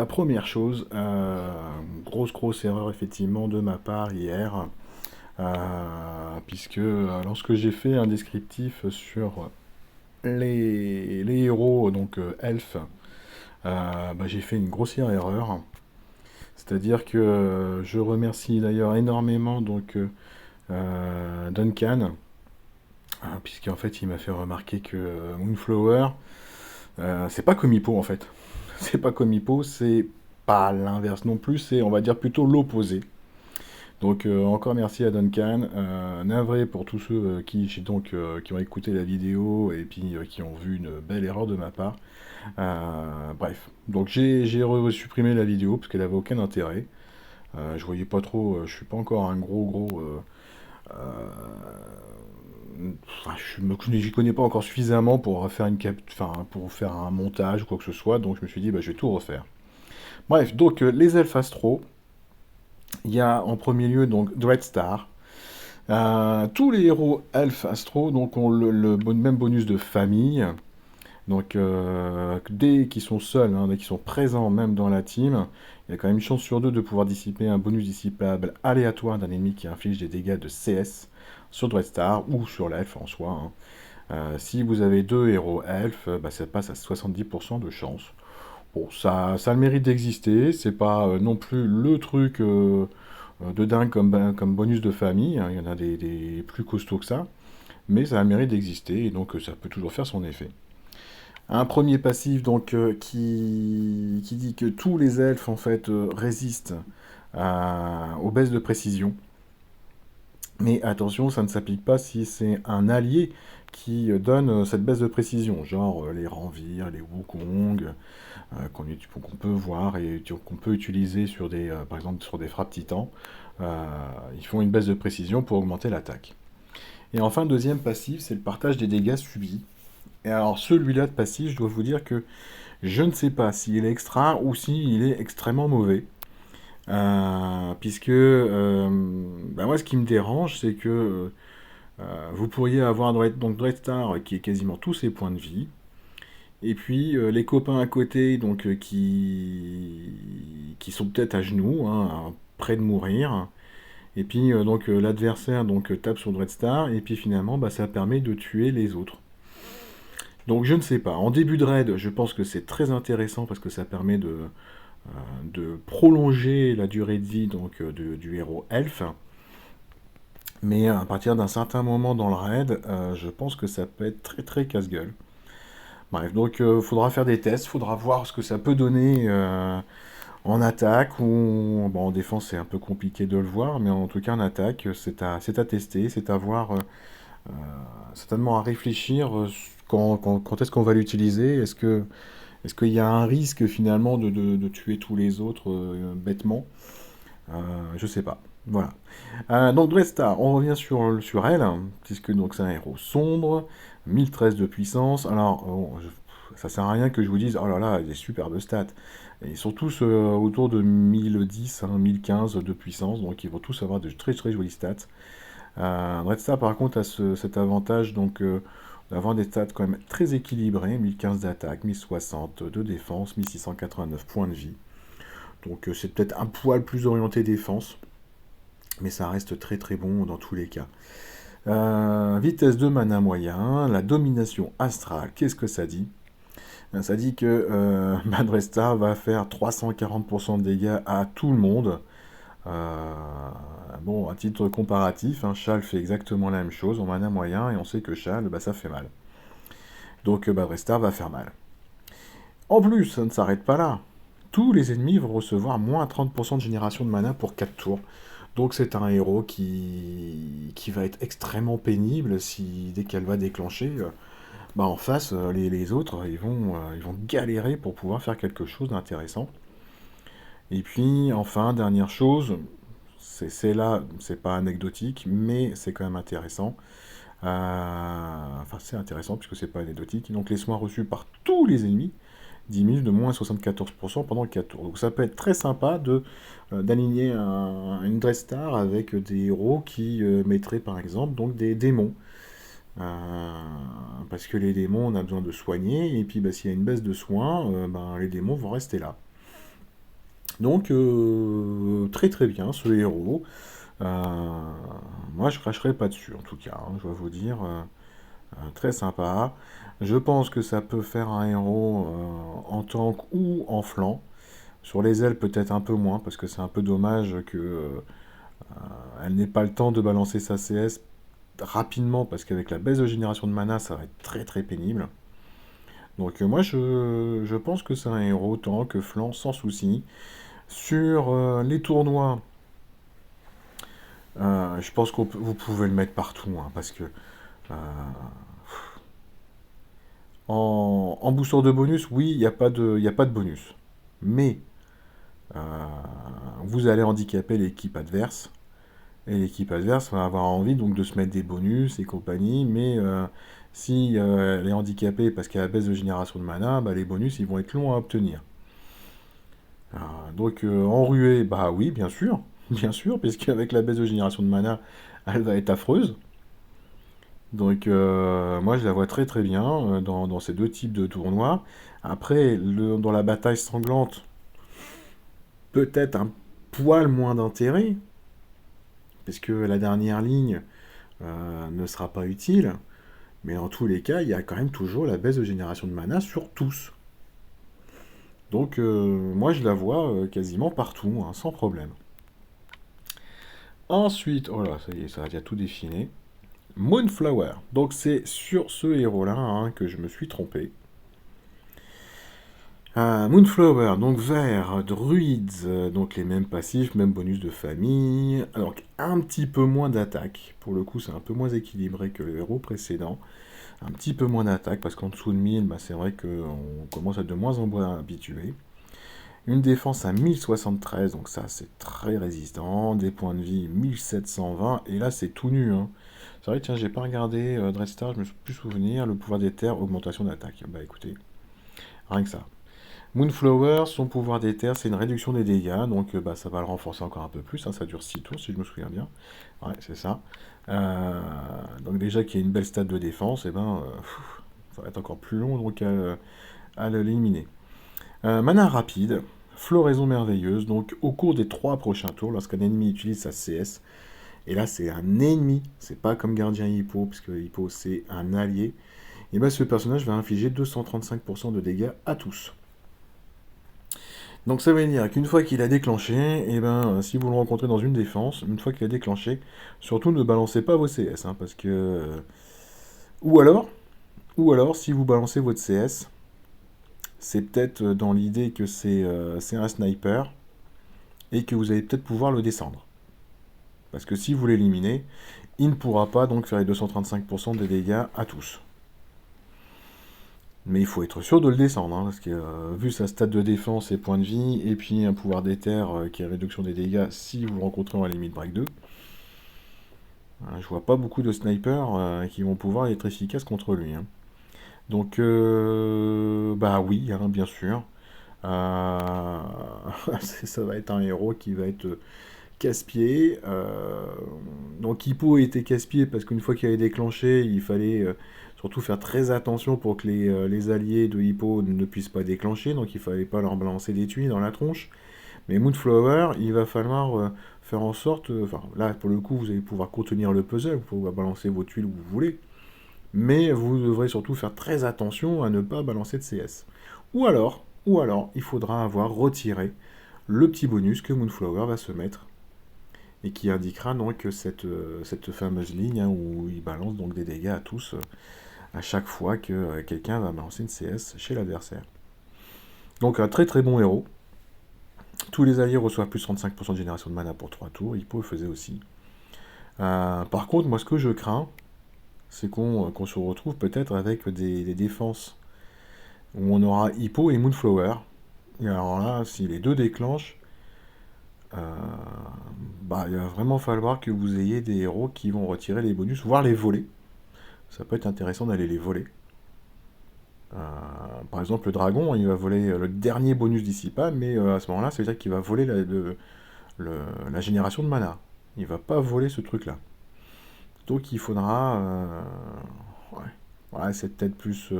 Première chose, grosse erreur effectivement de ma part hier, puisque lorsque j'ai fait un descriptif sur les héros, donc elfes, j'ai fait une grossière erreur. C'est-à-dire que je remercie d'ailleurs énormément Duncan, puisqu'en fait il m'a fait remarquer que Moonflower, c'est pas comme Hippo en fait. C'est pas comme Hippo, c'est pas l'inverse non plus, c'est on va dire plutôt l'opposé. Donc encore merci à Duncan. Navré pour tous ceux qui ont écouté la vidéo et puis qui ont vu une belle erreur de ma part. Bref, donc j'ai supprimé la vidéo parce qu'elle avait aucun intérêt. Je voyais pas trop, je suis pas encore un gros. Enfin, j'y connais pas encore suffisamment pour faire pour faire un montage ou quoi que ce soit, donc je me suis dit, je vais tout refaire. Bref, donc les elfes astro, il y a en premier lieu donc Dreadstar. Tous les héros elfes astro donc, ont même bonus de famille. Donc dès qu'ils sont seuls, dès qu'ils sont présents même dans la team, il y a quand même une chance sur deux de pouvoir dissiper un bonus dissipable aléatoire d'un ennemi qui inflige des dégâts de CS sur Dreadstar ou sur l'elfe en soi. Si vous avez deux héros elfes, ça passe à 70% de chance. Bon, ça a le mérite d'exister, c'est pas non plus le truc de dingue comme bonus de famille, il y en a des plus costauds que ça, mais ça a le mérite d'exister et donc ça peut toujours faire son effet. Un premier passif donc qui dit que tous les elfes en fait résistent aux baisses de précision. Mais attention, ça ne s'applique pas si c'est un allié qui donne cette baisse de précision, genre les Ranvir, les Wukong, qu'on peut voir et qu'on peut utiliser sur par exemple sur des frappes titans. Ils font une baisse de précision pour augmenter l'attaque. Et enfin, deuxième passif, c'est le partage des dégâts subis. Et alors celui-là de passif, je dois vous dire que je ne sais pas s'il est extra ou s'il est extrêmement mauvais. Puisque moi ce qui me dérange, c'est que vous pourriez avoir donc Dreadstar qui est quasiment tous ses points de vie. Et puis les copains à côté donc qui sont peut-être à genoux, près de mourir. Et puis l'adversaire tape sur Dreadstar et puis finalement ça permet de tuer les autres. Donc je ne sais pas. En début de raid, je pense que c'est très intéressant parce que ça permet de prolonger la durée de vie du héros elfe. Mais à partir d'un certain moment dans le raid, je pense que ça peut être très très casse-gueule. Bref, donc faudra faire des tests, faudra voir ce que ça peut donner en attaque ou en défense c'est un peu compliqué de le voir, mais en tout cas en attaque c'est à tester, c'est à voir, certainement à réfléchir quand est-ce qu'on va l'utiliser, est-ce qu'il y a un risque finalement de tuer tous les autres bêtement? Je sais pas. Voilà. Donc Dreadstar, on revient sur elle, puisque donc c'est un héros sombre, 1013 de puissance. Alors, bon, ça sert à rien que je vous dise, oh là là, il est superbe stats. Ils sont tous autour de 1010, 1015 de puissance, donc ils vont tous avoir de très très jolies stats. Dreadstar par contre a cet avantage d'avoir des stats quand même très équilibrés, 1015 d'attaque, 1060 de défense, 1689 points de vie. Donc c'est peut-être un poil plus orienté défense, mais ça reste très très bon dans tous les cas. Vitesse de mana moyen, la domination astrale, qu'est-ce que ça dit? Ça dit que Dreadstar va faire 340% de dégâts à tout le monde. À titre comparatif, Shal fait exactement la même chose en mana moyen, et on sait que Shal, ça fait mal. Donc Dreadstar va faire mal. En plus, ça ne s'arrête pas là. Tous les ennemis vont recevoir moins 30% de génération de mana pour 4 tours. Donc c'est un héros qui va être extrêmement pénible si dès qu'elle va déclencher, en face, les autres, ils vont galérer pour pouvoir faire quelque chose d'intéressant. Et puis, enfin, dernière chose, c'est là, c'est pas anecdotique, mais c'est quand même intéressant. C'est intéressant puisque c'est pas anecdotique. Donc les soins reçus par tous les ennemis diminuent de moins 74% pendant 4 tours. Donc ça peut être très sympa d'aligner une Dreadstar avec des héros qui mettraient par exemple donc des démons. Euh, Parce que les démons, on a besoin de soigner, et puis bah, s'il y a une baisse de soins, ben, les démons vont rester là. Donc, très très bien ce héros. Euh, Moi, je cracherai pas dessus, en tout cas, hein, je dois vous dire. Très sympa. Je pense que ça peut faire un héros en tank ou en flanc. Sur les ailes, peut-être un peu moins, parce que c'est un peu dommage que elle n'ait pas le temps de balancer sa CS rapidement, parce qu'avec la baisse de génération de mana, ça va être très très pénible. Donc moi, je pense que c'est un héros tank, flanc, sans souci. Sur les tournois, je pense que vous pouvez le mettre partout, hein, parce que euh, en booster de bonus, oui, il y a pas de bonus. Mais euh, vous allez handicaper l'équipe adverse. Et l'équipe adverse va avoir envie donc de se mettre des bonus et compagnie. Mais si elle est handicapée parce qu'elle a la baisse de génération de mana, bah, les bonus ils vont être longs à obtenir. Donc en ruée, bah oui, bien sûr. Bien sûr, puisqu'avec la baisse de génération de mana, elle va être affreuse. Donc moi je la vois très très bien dans ces deux types de tournois. Après, dans la bataille sanglante, peut-être un poil moins d'intérêt, parce que la dernière ligne ne sera pas utile. Mais dans tous les cas, il y a quand même toujours la baisse de génération de mana sur tous. Donc moi je la vois quasiment partout, hein, sans problème. Ensuite, oh là, ça y est, ça a déjà tout défilé. Moonflower. Donc c'est sur ce héros-là hein, que je me suis trompé. Moonflower, donc vert, druides, donc les mêmes passifs, même bonus de famille. Alors un petit peu moins d'attaque. Pour le coup, c'est un peu moins équilibré que le héros précédent. Un petit peu moins d'attaque parce qu'en dessous de 1000, bah, c'est vrai qu'on commence à être de moins en moins habitué. Une défense à 1073, donc ça c'est très résistant. Des points de vie 1720, et là c'est tout nu. Hein. C'est vrai, tiens, j'ai pas regardé Dreadstar, je me suis plus souvenir. Le pouvoir des terres, augmentation d'attaque. Bah écoutez, rien que ça. Moonflower, son pouvoir des terres, c'est une réduction des dégâts, donc bah, ça va le renforcer encore un peu plus. Hein, ça dure 6 tours si je me souviens bien. Ouais, c'est ça. Euh, donc déjà qu'il y a une belle stat de défense, et ben, ça va être encore plus long donc à l'éliminer. Mana rapide, floraison merveilleuse, donc au cours des 3 prochains tours, lorsqu'un ennemi utilise sa CS, et là c'est un ennemi, c'est pas comme gardien Hippo, parce que Hippo c'est un allié, et bien ce personnage va infliger 235% de dégâts à tous. Donc ça veut dire qu'une fois qu'il a déclenché, et ben si vous le rencontrez dans une défense, une fois qu'il a déclenché, surtout ne balancez pas vos CS, hein, parce que... ou alors, si vous balancez votre CS, c'est peut-être dans l'idée que c'est un sniper, et que vous allez peut-être pouvoir le descendre. Parce que si vous l'éliminez, il ne pourra pas donc faire les 235% des dégâts à tous. Mais il faut être sûr de le descendre, hein, parce que vu sa stat de défense et points de vie, et puis un pouvoir d'éther qui est réduction des dégâts si vous le rencontrez en limite break 2, je vois pas beaucoup de snipers qui vont pouvoir être efficaces contre lui. Hein. Donc, bah oui, hein, bien sûr. Euh, ça va être un héros qui va être casse-pied. Donc Hippo était casse-pied parce qu'une fois qu'il avait déclenché, il fallait surtout faire très attention pour que les alliés de Hippo ne puissent pas déclencher, donc il fallait pas leur balancer des tuiles dans la tronche. Mais Moonflower, il va falloir faire en sorte, enfin là pour le coup vous allez pouvoir contenir le puzzle, vous pouvez balancer vos tuiles où vous voulez, mais vous devrez surtout faire très attention à ne pas balancer de CS. Ou alors, il faudra avoir retiré le petit bonus que Moonflower va se mettre et qui indiquera donc cette fameuse ligne hein, où il balance donc des dégâts à tous à chaque fois que quelqu'un va balancer une CS chez l'adversaire. Donc un très très bon héros. Tous les alliés reçoivent plus 35% de génération de mana pour 3 tours, Hippo le faisait aussi. Par contre, moi ce que je crains, c'est qu'on se retrouve peut-être avec des défenses où on aura Hippo et Moonflower. Et alors là, si les deux déclenchent, euh, bah, il va vraiment falloir que vous ayez des héros qui vont retirer les bonus, voire les voler. Ça peut être intéressant d'aller les voler. Par exemple, le dragon, il va voler le dernier bonus dissipa, mais à ce moment-là, ça veut dire qu'il va voler la génération de mana. Il va pas voler ce truc-là. Donc il faudra... ouais, c'est peut-être plus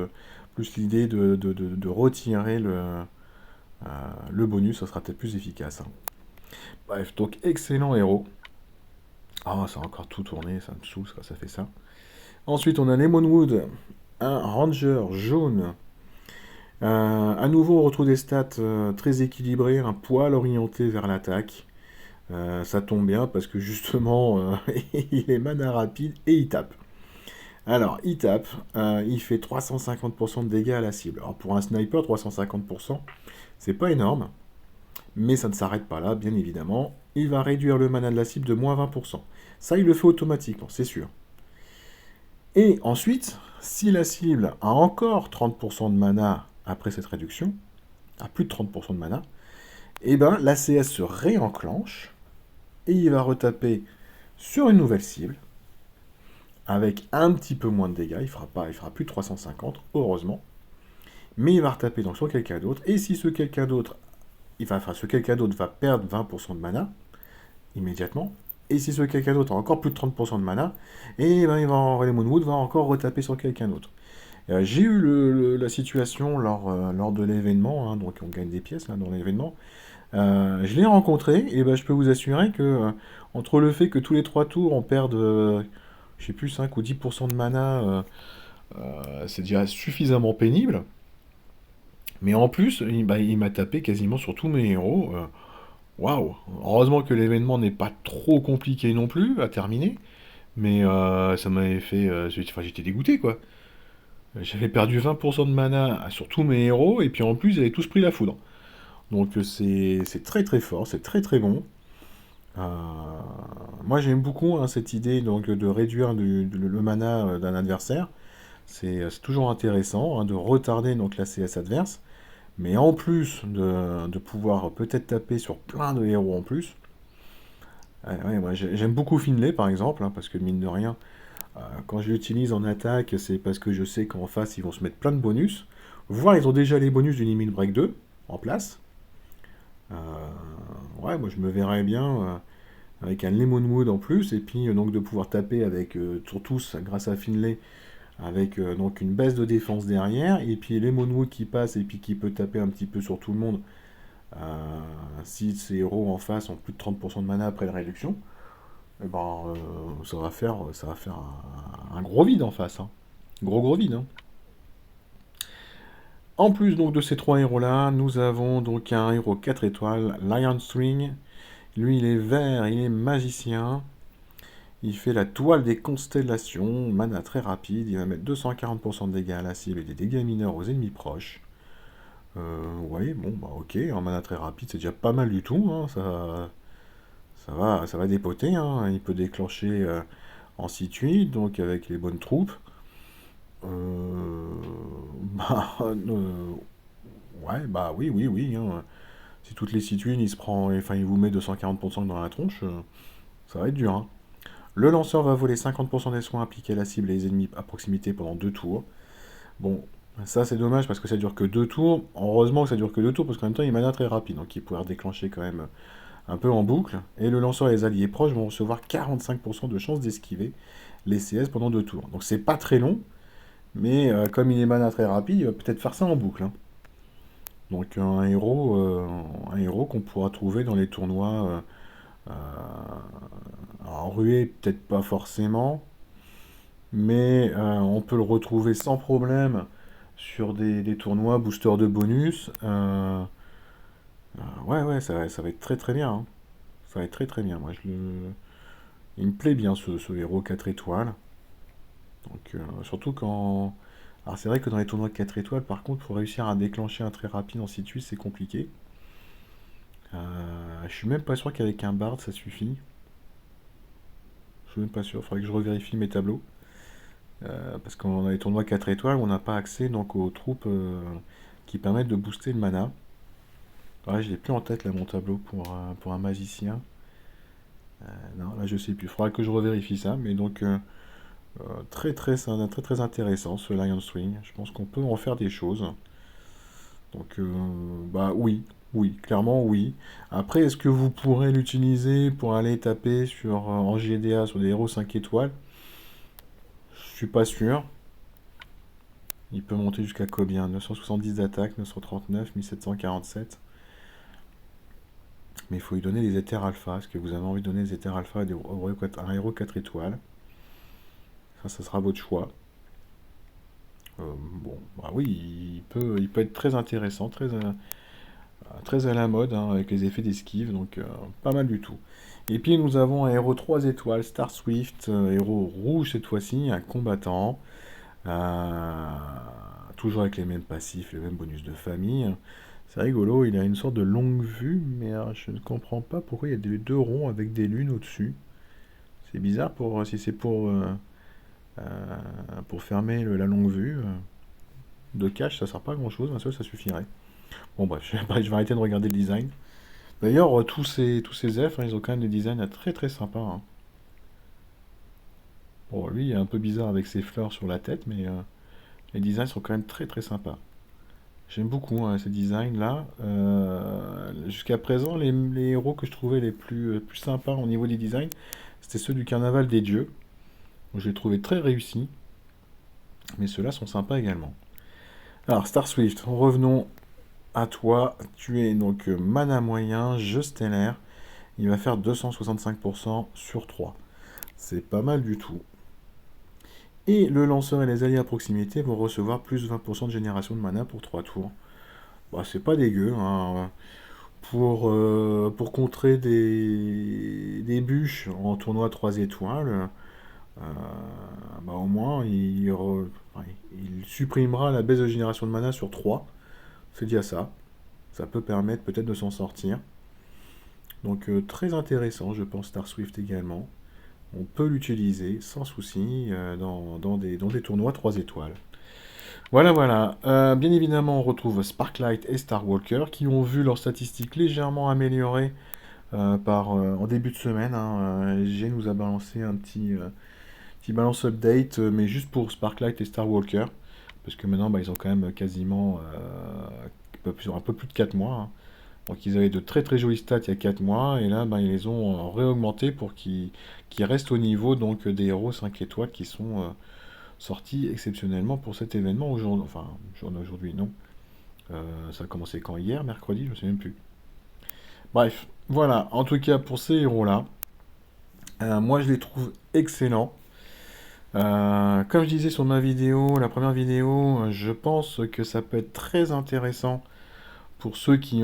l'idée de retirer le bonus, ça sera peut-être plus efficace, hein. Bref, donc excellent héros. Ah, ça a encore tout tourné, ça me saoule quand ça fait ça. Ensuite, on a Lemonwood, un ranger jaune. À nouveau, on retrouve des stats très équilibrées, un poil orienté vers l'attaque. Ça tombe bien parce que justement, il est mana rapide et il tape. Alors, il tape, il fait 350% de dégâts à la cible. Alors, pour un sniper, 350%, c'est pas énorme, mais ça ne s'arrête pas là, bien évidemment. Il va réduire le mana de la cible de moins 20%. Ça, il le fait automatiquement, c'est sûr. Et ensuite, si la cible a encore 30% de mana après cette réduction, à plus de 30% de mana, et ben l'ACS se réenclenche et il va retaper sur une nouvelle cible avec un petit peu moins de dégâts. Il fera plus de 350, heureusement. Mais il va retaper donc sur quelqu'un d'autre. Et si ce quelqu'un d'autre, ce quelqu'un d'autre va perdre 20% de mana immédiatement. Et si ce quelqu'un d'autre a encore plus de 30% de mana, et ben Lemonwood va encore retaper sur quelqu'un d'autre. J'ai eu la situation lors de l'événement, hein, donc on gagne des pièces là, dans l'événement. Je l'ai rencontré, et ben, je peux vous assurer que entre le fait que tous les 3 tours on perde, je sais plus, 5 ou 10% de mana, c'est déjà suffisamment pénible. Mais en plus, il m'a tapé quasiment sur tous mes héros. Waouh! Heureusement que l'événement n'est pas trop compliqué non plus à terminer. Mais ça m'avait fait. Enfin, j'étais dégoûté quoi. J'avais perdu 20% de mana sur tous mes héros, et puis en plus, ils avaient tous pris la foudre. Donc c'est très très fort, c'est très très bon. Euh, Moi j'aime beaucoup, hein, cette idée donc, de réduire le mana d'un adversaire. C'est toujours intéressant, hein, de retarder donc, la CS adverse. Mais en plus de pouvoir peut-être taper sur plein de héros en plus. Ouais, moi, j'aime beaucoup Finlay par exemple, hein, parce que mine de rien, quand je l'utilise en attaque, c'est parce que je sais qu'en face ils vont se mettre plein de bonus. Voire ils ont déjà les bonus du Limit Break 2 en place. Euh, ouais, moi je me verrais bien avec un Lemonwood en plus, et puis donc de pouvoir taper avec sur tous grâce à Finlay, avec donc une baisse de défense derrière, et puis Lemonwood qui passe et puis qui peut taper un petit peu sur tout le monde si ces héros en face ont plus de 30% de mana après la réduction. Et ben, ça va faire un gros vide en face, hein. Gros vide, hein. En plus donc de ces 3 héros-là, nous avons donc un héros 4 étoiles, Lion String. Lui, il est vert, il est magicien. Il fait la toile des constellations, mana très rapide. Il va mettre 240% de dégâts à la cible et des dégâts mineurs aux ennemis proches. Ouais, bon, bah ok, en mana très rapide, c'est déjà pas mal du tout, hein. Ça va dépoter, hein. Il peut déclencher en situ, donc avec les bonnes troupes. Euh, bah, ouais, bah oui, hein. Si toutes les situines, il vous met 240% dans la tronche, ça va être dur, hein. Le lanceur va voler 50% des soins appliqués à la cible et les ennemis à proximité pendant 2 tours. Bon, ça c'est dommage parce que ça dure que 2 tours. Heureusement que ça dure que 2 tours parce qu'en même temps il mana très rapide, donc il pourrait redéclencher quand même un peu en boucle. Et le lanceur et les alliés proches vont recevoir 45% de chance d'esquiver les CS pendant 2 tours. Donc c'est pas très long, mais comme il est mana très rapide, il va peut-être faire ça en boucle, hein. Donc un héros qu'on pourra trouver dans les tournois. Alors ruée, peut-être pas forcément, mais on peut le retrouver sans problème sur des tournois booster de bonus. Ouais, ça va être très très bien, hein. Ça va être très très bien. Il me plaît bien ce héros 4 étoiles. Donc, surtout quand. Alors c'est vrai que dans les tournois de 4 étoiles, par contre, pour réussir à déclencher un très rapide en situ, c'est compliqué. Je suis même pas sûr qu'avec un bard ça suffit. Je suis même pas sûr, il faudrait que je revérifie mes tableaux. Parce qu'on a les tournois 4 étoiles, on n'a pas accès donc aux troupes qui permettent de booster le mana. Ouais, je l'ai plus en tête là mon tableau pour un magicien. Non, là je sais plus. Il faudra que je revérifie ça. Mais donc très très intéressant ce Lion Swing. Je pense qu'on peut en faire des choses. Donc bah oui, oui, clairement oui. Après, est-ce que vous pourrez l'utiliser pour aller taper en GDA sur des héros 5 étoiles? suis pas sûr. Il peut monter jusqu'à combien? 970 d'attaque, 939, 1747. Mais il faut lui donner les éthers alpha. Est-ce que vous avez envie de donner les éthers alpha à un héros 4 étoiles? Ça sera votre choix. Bon, bah oui, il peut être très intéressant, très à la mode, hein, avec les effets d'esquive, donc pas mal du tout. Et puis nous avons un héros 3 étoiles, Star Swift, héros rouge cette fois-ci, un combattant, euh, toujours avec les mêmes passifs, les mêmes bonus de famille. C'est rigolo, il a une sorte de longue vue, mais je ne comprends pas pourquoi il y a des deux ronds avec des lunes au-dessus. C'est bizarre si c'est pour fermer la longue vue. De cache, ça sert pas à grand chose, un seul ça suffirait. Bon bref, je vais arrêter de regarder le design. D'ailleurs, tous ces elfes, hein, ils ont quand même des designs très très sympas, hein. Bon, lui, il est un peu bizarre avec ses fleurs sur la tête, mais les designs sont quand même très très sympas. J'aime beaucoup, hein, ces designs-là. Jusqu'à présent, les héros que je trouvais les plus sympas au niveau des designs, c'était ceux du Carnaval des Dieux. Donc, je les trouvais très réussis, mais ceux-là sont sympas également. Alors, Star Swift, revenons à toi. Tu es donc mana moyen, jeu stellaire. Il va faire 265% sur 3. C'est pas mal du tout. Et le lanceur et les alliés à proximité vont recevoir plus 20% de génération de mana pour 3 tours. Bah, c'est pas dégueu, hein. Pour contrer des bûches en tournoi 3 étoiles, euh, bah, au moins il supprimera la baisse de génération de mana sur 3. C'est déjà ça. Ça peut permettre peut-être de s'en sortir. Donc très intéressant, je pense, Star Swift également. On peut l'utiliser sans souci dans des tournois 3 étoiles. Voilà, voilà. Bien évidemment, on retrouve Sparklight et Starwalker qui ont vu leurs statistiques légèrement améliorées en début de semaine, hein. G nous a balancé un petit balance update, mais juste pour Sparklight et Starwalker. Parce que maintenant, bah, ils ont quand même quasiment un peu plus de 4 mois, hein. Donc ils avaient de très très jolies stats il y a 4 mois, et là bah, ils les ont réaugmentés pour qu'ils restent au niveau donc, des héros 5 étoiles qui sont sortis exceptionnellement pour cet événement aujourd'hui. Enfin, journée aujourd'hui, non. Ça a commencé quand? Hier, mercredi, je ne sais même plus. Bref, voilà, en tout cas pour ces héros-là, moi je les trouve excellents. Comme je disais sur ma vidéo, la première vidéo, je pense que ça peut être très intéressant pour ceux qui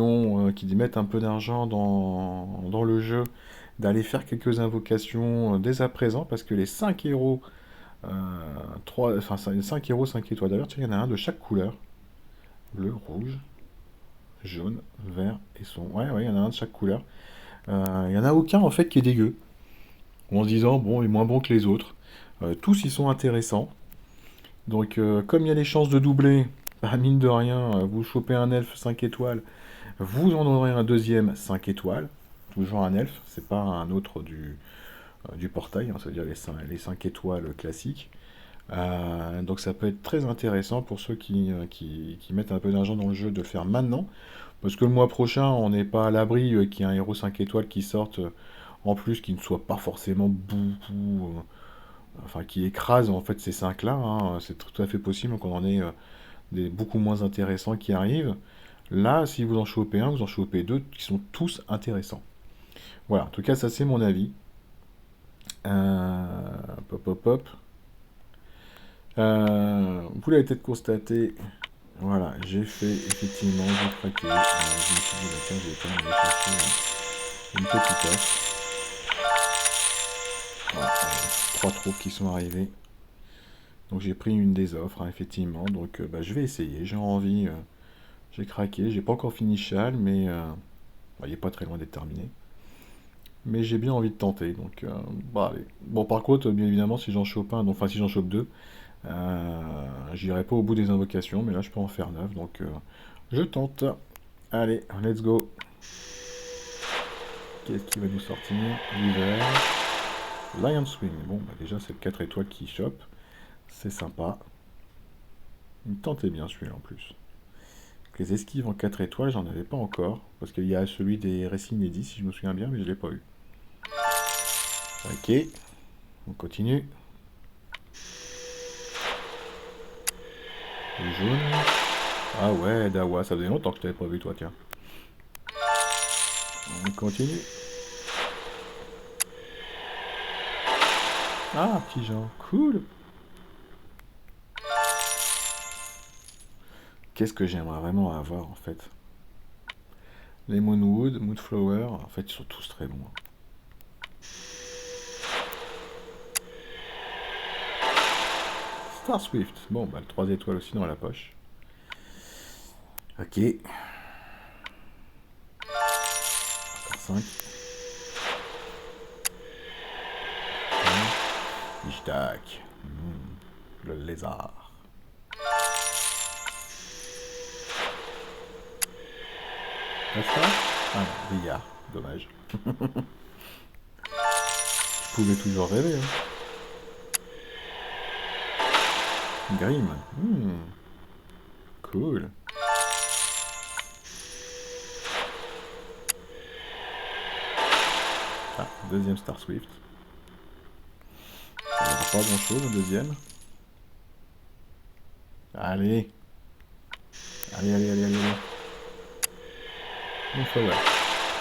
mettent un peu d'argent dans le jeu, d'aller faire quelques invocations dès à présent, parce que les 5 héros, 5 héros 5 étoiles, d'ailleurs, il y en a un de chaque couleur, bleu, rouge, jaune, vert et son. Ouais, ouais, il y en a un de chaque couleur. Il n'y en a aucun en fait qui est dégueu, en se disant, bon, il est moins bon que les autres. Tous ils sont intéressants. Donc, comme il y a les chances de doubler, bah, mine de rien, vous chopez un elfe 5 étoiles, vous en aurez un deuxième 5 étoiles, toujours un elfe, c'est pas un autre du portail, hein, c'est-à-dire les 5 étoiles classiques. Donc ça peut être très intéressant pour ceux qui mettent un peu d'argent dans le jeu de le faire maintenant, parce que le mois prochain, on n'est pas à l'abri qu'il y ait un héros 5 étoiles qui sorte en plus, qui ne soit pas forcément beaucoup, enfin qui écrase en fait ces 5 là, hein. C'est tout à fait possible qu'on en ait des beaucoup moins intéressants qui arrivent. Là, si vous en chopez un, vous en chopez deux qui sont tous intéressants. Voilà, en tout cas, ça c'est mon avis. Pop, pop, pop. Vous l'avez peut-être constaté. Voilà, j'ai fait effectivement, j'ai craqué. Je me suis dit, bah, tiens, je vais quand même aller chercher une petite offre. Voilà, 3 troupes qui sont arrivées. Donc j'ai pris une des offres, hein, effectivement. Donc bah, je vais essayer. J'ai envie. J'ai craqué. J'ai pas encore fini Chal, mais bah, il est pas très loin d'être terminé. Mais j'ai bien envie de tenter. Donc bah, allez. Bon, par contre, bien évidemment, si j'en chope un, enfin si j'en chope deux, j'irai pas au bout des invocations, mais là je peux en faire 9, donc je tente. Allez, let's go. Qu'est-ce qui va nous sortir? L'hiver. Lion Swing. Bon, bah déjà c'est le 4 étoiles qui chope. C'est sympa. Il me tentait bien celui-là en plus. Les esquives en 4 étoiles, j'en avais pas encore. Parce qu'il y a celui des récits inédits, si je me souviens bien, mais je l'ai pas eu. Ok. On continue. Le jaune. Ah ouais, Dawa, ça faisait longtemps que je t'avais pas vu toi, tiens. On continue. Ah, petit Jean, cool. Qu'est-ce que j'aimerais vraiment avoir en fait? Lemonwood, Moodflower, en fait ils sont tous très bons. Star Swift, bon bah le 3 étoiles aussi dans la poche. Ok. Encore 5. Ishtak. Le lézard. Resta. Ah non, Billard. Dommage. Je pouvais toujours rêver. Hein. Grim. Cool. Ah, deuxième Star Swift. Ça ne pas grand chose au deuxième. Allez. Allez, allez, allez, allez. Moonflower.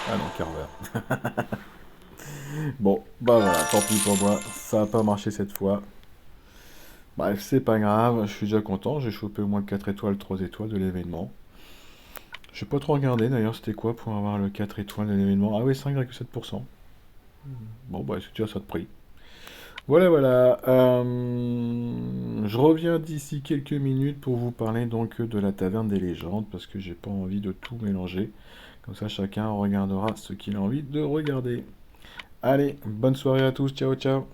Ah non, Carver. Bon, bah voilà, tant pis pour moi. Ça n'a pas marché cette fois. Bref, c'est pas grave, je suis déjà content. J'ai chopé au moins 4 étoiles, 3 étoiles de l'événement. Je sais pas trop regarder d'ailleurs, c'était quoi pour avoir le 4 étoiles de l'événement? Ah oui, 5,7%. Bon, bah c'est déjà ça de prix. Voilà, voilà. Je reviens d'ici quelques minutes pour vous parler donc de la taverne des légendes parce que j'ai pas envie de tout mélanger. Comme ça, chacun regardera ce qu'il a envie de regarder. Allez, bonne soirée à tous. Ciao, ciao.